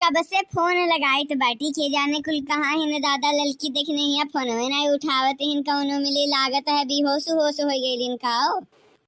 कब से फोन लगाई तो बाटी के जाने कुल कहाँ हिन दादा ललकी देखने हिया फोन में नहीं उठावत हिन कौनो मिली लागत है बेहोश होश हो गई इनका।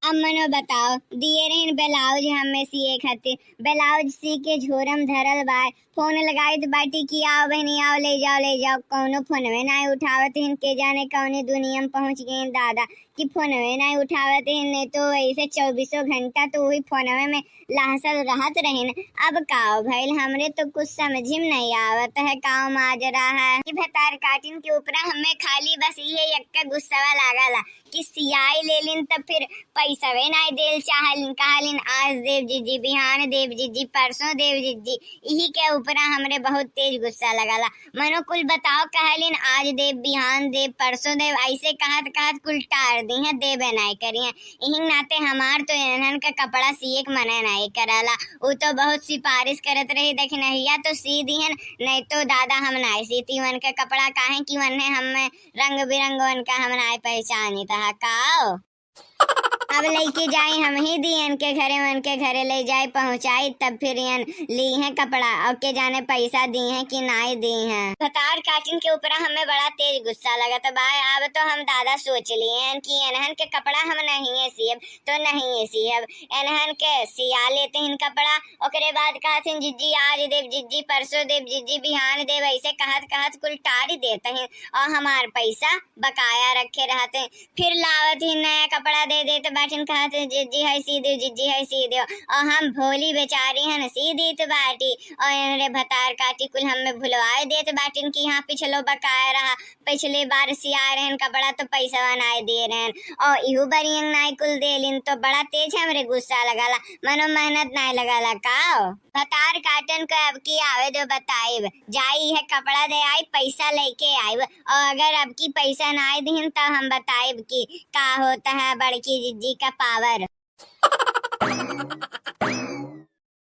अब मनो बताओ दिए रहीन ब्लाउज हमें सिए खातिर ब्लाउज सी के झोरम धरल बा फोन लगाई तो बाटी की आओ बहनी आओ ले जाओ कौनो फोन में नहीं उठावत हिन के जाने कौने दुनिया में पहुंच गए दादा कि फोन में नहीं उठावत हिन नहीं तो ऐसे 24 घंटा तो वही फोन में लहसल रहत रहीन। अब काओ भइल हमरे तो कुछ समझ में नहीं आवत है काओ माजरा है कि भतार काटिन के ऊपर हमें खाली बस ये एक गुस्सा लागला कि सियाई ले लिन तब फिर पैसा वे नहीं देल चाहलिन कहलिन आज देव जीजी बिहान देव जीजी परसों देव जीजी यही के ऊपर हमरे बहुत तेज गुस्सा लगला। मनो कुल बताओ कहलिन आज देव बिहान देव परसों देव ऐसे कहत कहत कुल टार दी है देवे नहीं करी है। यही नाते हमार तो इन्हन का कपड़ा सिए के मना नहीं करला वो तो बहुत सिफारिश करत रही देख नहिया तो सी दी है नहीं तो दादा हम नहीं सीती वन का कपड़ा काहे कि वन हमें रंग बिरंग वन का हम नहीं पहचानी था काओ। अब लेके जाए हम ही दियन के घरे मन के घरे ले जाए पहुंचाई तब फिर यन ली है कपड़ा और के जाने पैसा दी है कि नहीं दी है। भतार काटिन के ऊपर हमें बड़ा तेज गुस्सा लगा तो भाई अब तो हम दादा सोच लिए कि इन्हन के कपड़ा हम नहीं है सियब तो नहीं है सियब इन्हन के सिया लेते हैं कपड़ा ओकरे बाद कहते जिज्जी आज देव जिज्जी परसों देव जिज्जी बिहान देव ऐसे कहत कहत कुल टारी देते हैं और हमार पैसा बकाया रखे रहते फिर लावत ही नया कपड़ा दे देते बाटिन कहते जिज्जी है सी दो जिज्जी है सी दो और हम भोली बेचारी हन सी दी तो बाटी और इनरे भतार काटी कुल हमें भुलवाए देते बाटिन की यहाँ पिछलो बकाया रहा पिछले बार सिया रहन कपड़ा तो पैसा बनाए दे रहन और इहू बरियंग नाई कुल देलिन तो बड़ा तेज हमरे गुस्सा लगाला मनो मेहनत नहीं लगाला काओ। भतार काटन को अब की आवे दो बताइब जाई है कपड़ा दे आई पैसा लेके आइब और अगर अब की पैसा ना आई दिन तब हम बताइब कि का होता है बड़की जिज्जी का पावर।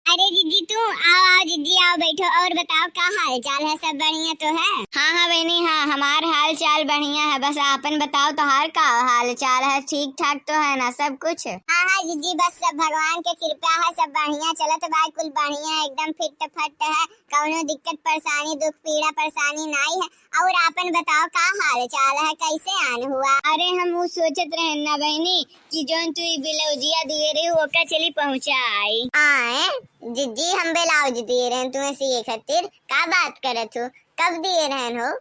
अरे जीजी तू आओ जीजी आओ बैठो और बताओ क्या हाल चाल है सब बढ़िया तो है। हाँ बहनी हाँ हमार हाल चाल बढ़िया है बस आपन बताओ तो हार का हाल चाल है ठीक ठाक तो है ना सब कुछ। हाँ जीजी बस सब भगवान के कृपा है सब बढ़िया चलत भाई कुल बढ़िया एकदम फिट फट है कौनो दिक्कत परेशानी दुख पीड़ा परेशानी नहीं है। और आपन बताओ का हाल चाल है कैसे आन हुआ। अरे हम वो सोचत रहे ना बहनी कि जोन तू ब्लाउजिया दिए रही ओका चली पहुँचाई आए जिज्जी हम ब्लाउज दिए रहे तुम्हें सिए खातिर का बात करत हो कब दिए रहन हो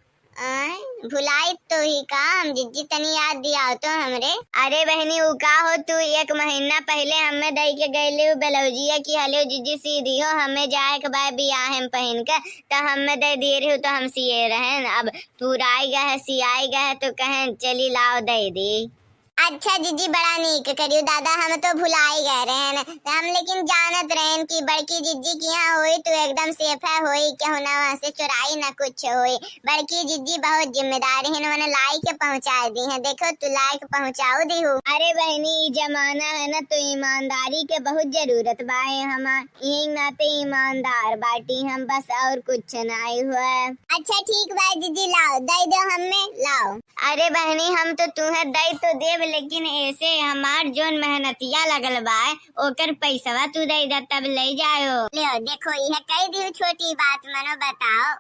भुलाई तो ही काम जिज्जी तनी याद दिया तो हमरे। अरे बहनी उ का हो तू एक महीना पहले हमें दई के गए ब्लाउजिया की हले जिज्जी सी दी हो हमें जाए के बाद बियाह हम पहन के तो हमें दे दिए रही तो हम सिए रहन अब पूरा आई गए सियाई गए तो कहें चली लाओ दे दी। अच्छा जीजी बड़ा नीक करियो दादा हम तो भुलाई गए रहन हम लेकिन जानत रहन कि बड़की जिज्जी की यहाँ होई तो एकदम सेफ है होई क्या होना वहाँ से चुराई ना कुछ होई बड़की जिज्जी बहुत जिम्मेदार है मैंने लाई के पहुँचा दी है देखो तू लाई के पहुँचाओ दी हूँ। अरे बहनी जमाना है ना तो ईमानदारी के बहुत जरूरत बाए हम यही नाते ईमानदार बाटी हम बस और कुछ नहीं हुआ। अच्छा ठीक बा जीजी लाओ दे दो हमें लाओ। अरे बहनी हम तो तुम्हें दे तो देव लेकिन ऐसे हमार जोन मेहनतिया लगल बा ओकर पैसा तू दे दा तब ले जाओ। ले देखो यह कई दी छोटी बात मनो बताओ।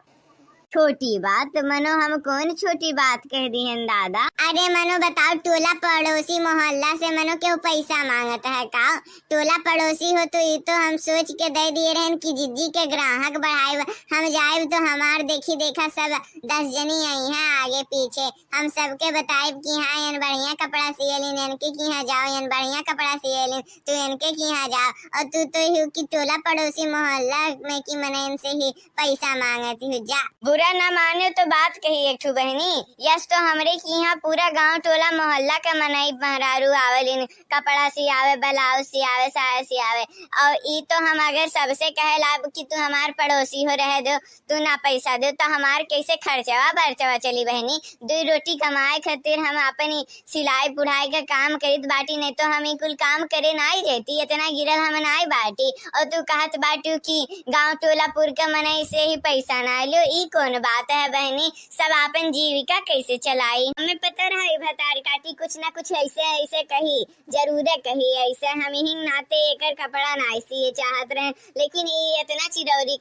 छोटी बात मनो हम कौन छोटी बात कह दी है दादा। अरे मनो बताओ टोला पड़ोसी मोहल्ला से मनो क्यों पैसा मांगता है का टोला पड़ोसी हो तो ये तो हम सोच के दे दिए रहन कि जिज्जी के ग्राहक बढ़ाए हम जाए तो हमार देखी देखा सब 10 जनी आई है आगे पीछे हम सबके बताए कि हाँ यन बढ़िया कपड़ा सियलिन इनके की यहाँ जाओ यन बढ़िया कपड़ा सियलिन तू इनके की यहाँ जाओ और तू तो ही कि टोला पड़ोसी मोहल्ला में की मने इनसे ही पैसा मांगती हूँ जा। बुरा ना माने तो बात कही एक ठू बहनी यस तो हमरे की यहाँ पूरा गांव टोला मोहल्ला के मनाई महरारू आवेलिन कपड़ा सियावे ब्लाउज सियावे साया सियावे और ई तो हम अगर सबसे कहे लाभ कि तू हमार पड़ोसी हो रहे दो तू ना पैसा दो तो हमार कैसे खर्चवा बर्चवा चली बहनी 2 रोटी कमाए खातिर हम अपनी सिलाई पुढ़ाई का काम करित बाटी नहीं तो हम कुल काम करे ना ही जाती इतना गिरल हम नाई बाटी और तू कहत बाटू की गाँव टोलापुर के मनाई से ही पैसा ना लो ई कौन कौन बात है बहनी, सब आपन जीविका कैसे चलाई। हमें पता रहा भतार काटी कुछ ना कुछ ऐसे ऐसे कही, जरूर कही ऐसे। हम ही नाते एकर कपड़ा नाई सिए चाहत रहे, लेकिन ये इतना चिरौरी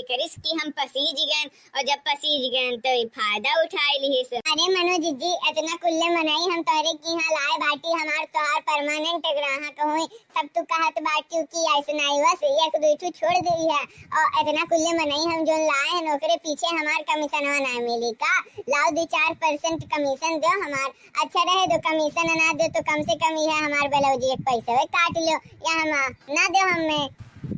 करिस कि हम पसीज गए, और जब पसीज गए तो फायदा उठाई लिहिस। अरे मनोज जी इतना कुल्ले मनाई हम तोरे की यहाँ लाए बाटी, हमार तोहार परमानेंट ग्राहक हुई, तब तू कहत बाटी की ऐसे नहीं हुआ से एक दो छोड़ दी है, और इतना कुल्ले मनाई हम जो लाए हैं नौकरे पीछे हमार कमीशन ना मिली का, लाओ 2-4% कमीशन दो हमार। अच्छा रहे दो कमीशन ना दो तो कम से कम ये हमार ब्लाउज एक पैसा काट लो, या हम ना दो हमें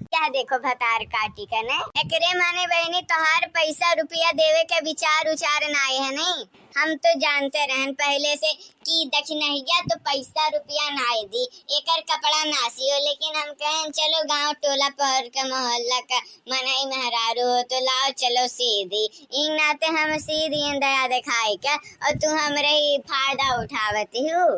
क्या। देखो भतार काटी का ने एकरे माने बहनी तोहार पैसा रुपया देवे के विचार उचार नाए है नहीं। हम तो जानते रहन पहले से कि दक्षिणहिया तो पैसा रुपया नाए दी, एकर कपड़ा नासी हो, लेकिन हम कहें चलो गांव टोला पहर का मोहल्ला का मनई मेहरारू हो तो लाओ चलो सीधी, इन नाते हम सीधी दया दिखाई का, और तू हमरे ही फायदा उठावती हो।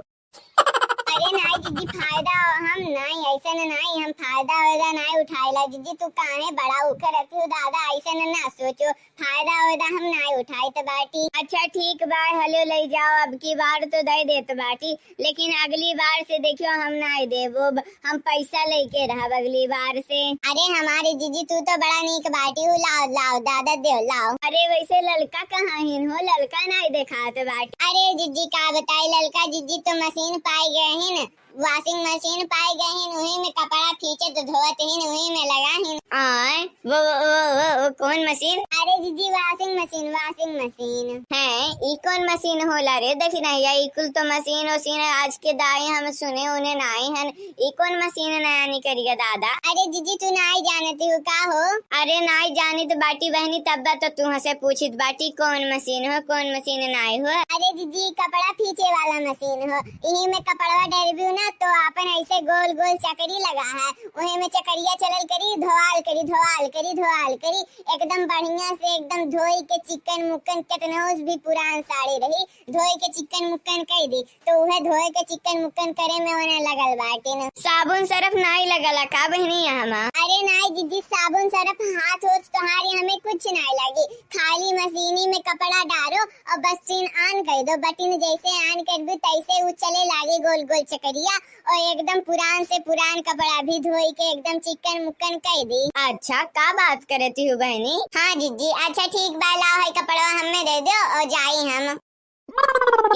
अरे नाई दीदी फायदा हम नहीं ऐसा नहीं, हम फायदा होदा नहीं उठाएला दीदी, तू काहे बड़ा उखर रहती हो दादा, ऐसा ना सोचो, फायदा होदा हम नहीं उठाई तो बाटी। अच्छा ठीक बा हलो ले जाओ, अब की बार तो दे देत बाटी, लेकिन अगली बार से देखियो हम नहीं देबो, हम पैसा लेके रहब अगली बार से। अरे हमारी जीजी तू तो बड़ा नीक बाटी हो, लाओ लाओ दादा दे लाओ। अरे वैसे ललका कहाँ हिन हो, ललका नहीं दिखात बाटी। अरे जीजी का बताई ललका जीजी तो मशीन पाई गए हिन, वॉशिंग मशीन पाई गए हिन, वही में कपड़ा खींचे तो धोते हिन, वही में लगा हिन। आए वो कौन मशीन? अरे दीदी वॉशिंग मशीन है। ई कौन मशीन होला रे? देखी नहीं या इकुल तो मशीन आज के दाई हम सुने उन्हें नाई हन, ई कौन मशीन नया नहीं करिएगा दादा। अरे दीदी तू नहीं जानती हो का हो? अरे नहीं जानी तो बाटी बहनी तब तो तू हसे पूछित बाटी कौन मशीन हो, कौन मशीन नाई हो। अरे दीदी कपड़ा खींचे वाला मशीन हो, यही में कपड़ा डरबी ना तो अपन ऐसे गोल गोल चकरी लगा है, वही में चकरिया चलल करी, धोआल करी एकदम बढ़िया से एकदम धोई के चिकन मुक्कन कितना भी पुरान साड़ी रही धोई के चिकन मुक्कन कर दी, तो वह धोए के चिकन मुक्कन करे में होने लगल बाटे न। साबुन सरफ नहीं लगला का बहनी यहाँ? अरे नहीं दीदी साबुन सरफ हाथ हो तुम्हारी हमें कुछ नहीं लगी, खाली मशीनी में कपड़ा डालो और बस सीन ऑन कर दो, बटन जैसे ऑन कर दो तैसे वो चले लागे गोल गोल चकरिया, और एकदम पुरान से पुरान कपड़ा भी धोई के एकदम चिकन मुक्कन कर दी। अच्छा का बात करती हूँ बहनी? हाँ जीजी अच्छा ठीक बा, लाओ है कपड़ा हमें दे दो और जाई हम।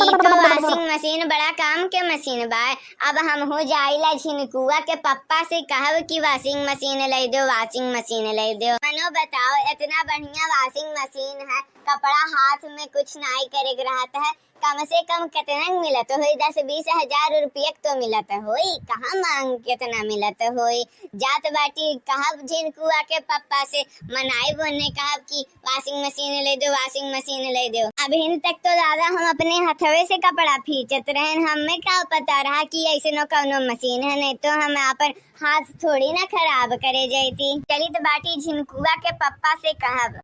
ये तो वॉशिंग मशीन बड़ा काम के मशीन बा, अब हम हो जाइला झिनकुआ के पप्पा से कहब कि वॉशिंग मशीन ले दो, मनो बताओ इतना बढ़िया वॉशिंग मशीन है, कपड़ा हाथ में कुछ नहीं करे रहता है, कम से कम कितना मिलत हो? 10-20 हजार रुपया तो मिलत होई, कहाँ मांग कितना मिलत होई। जात बाटी कहब झिनकुआ के पप्पा से मनाई बोने कहब कि वॉशिंग मशीन ले दो। अभी तक तो दादा हम अपने हथवे से कपड़ा खींचत रहे, हमें क्या पता रहा कि ऐसे न कौनो मशीन है, नहीं तो हम अपन हाथ थोड़ी ना खराब करे जाती। चली तो बाटी झिनकुआ के पप्पा से कहब।